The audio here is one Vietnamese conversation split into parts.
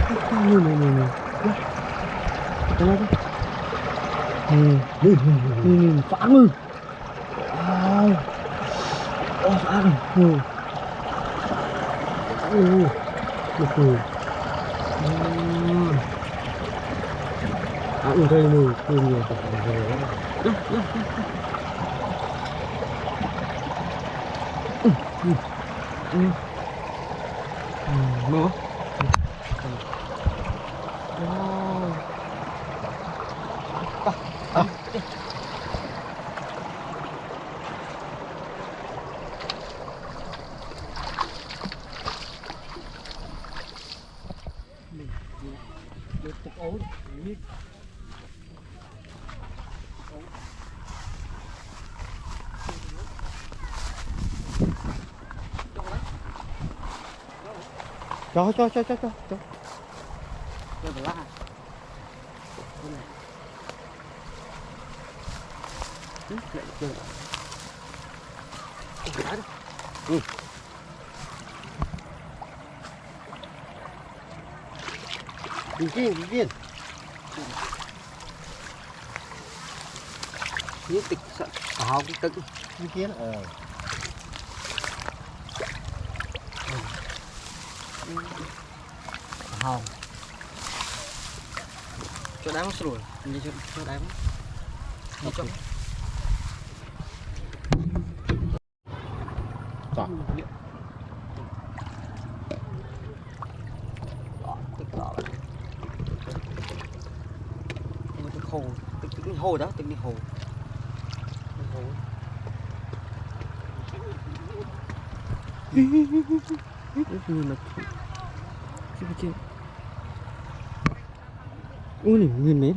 phá ngư. Phá ngư. Được rồi. Ăn đây mùi nhiều nó cho Điên như tịch sợ áo cái tận như kiến hồng cho đáng rồi như cho đáng cho hồ đó từng đi hồ ui này nguyên mét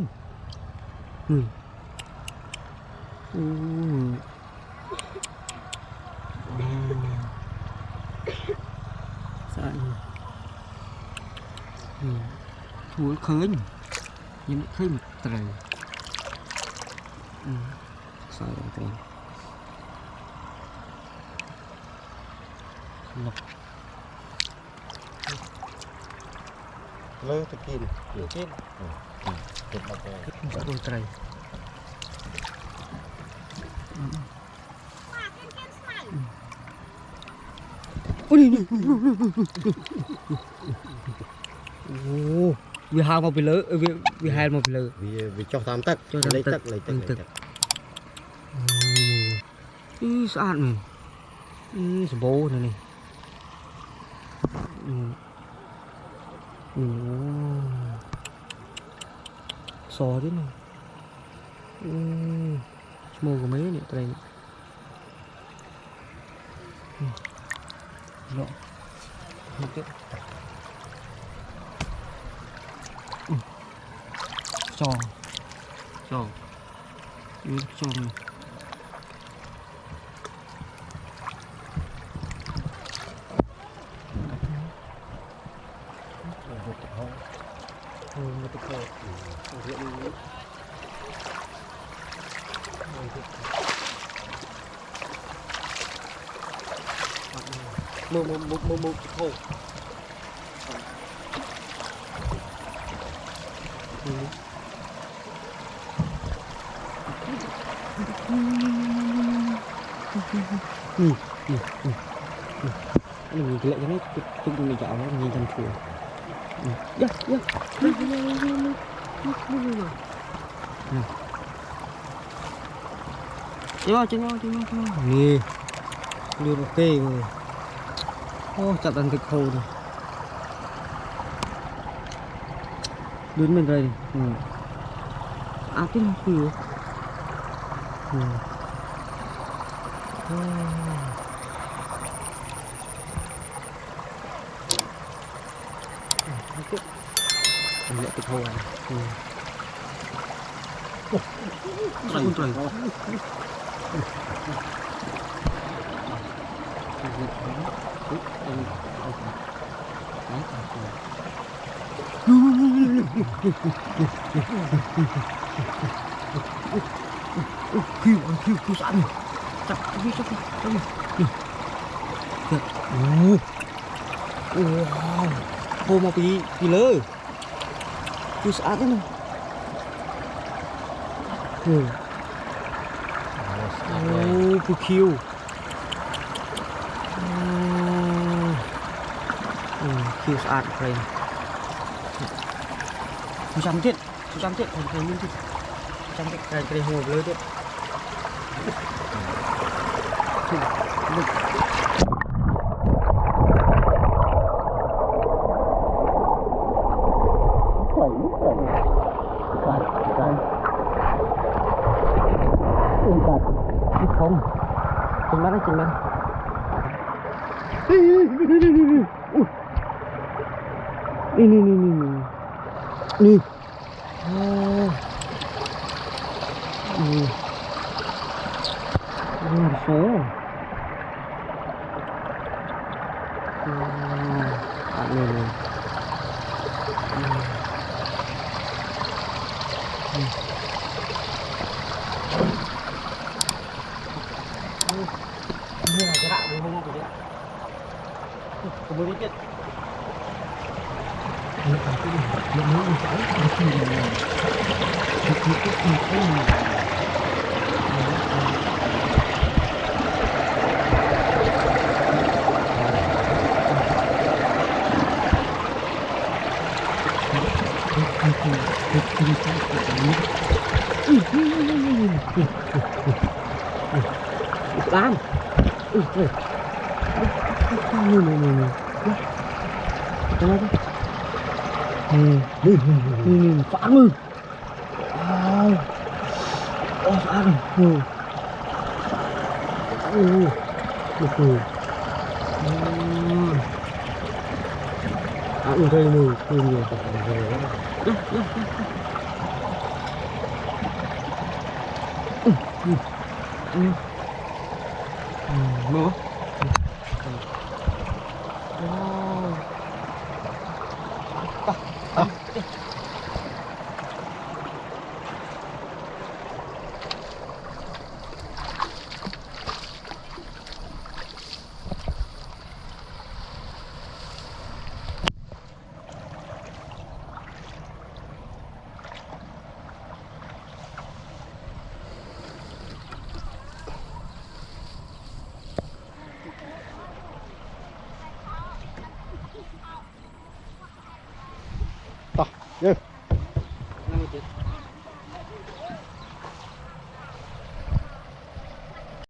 thua khơi nhưng khơi một trời sao vậy lộc lơ tắc kim kim con trời ôi vì hai một bị lỡ vì hai một bị lỡ vì cho tám tắc lấy tắc sao này bố này sò thế này mô của mấy này đây rõ một cái sò này một hồ mình cái lệ cái này chúng tôi chọn nó nhìn thành thuyền chơi vào nè đưa một cây rồi chặt ăn thịt khô rồi đến bên đây cái gì mình lại thịt khô này trời kêu sẵn chặt cái wow, hồ mà bị lơ Ui saat ini. Oh, bukiu. Kiu saat keren. Cantik, cantik, keren ini tuh. Cantik, keren semua belah tuh. Không chừng mắt đấy chừng mắt đi số bạn này như là cái đạo không có gì có mới biết Bám phá ngư phá ngư ăn đây mùi nhiều nó Yeah.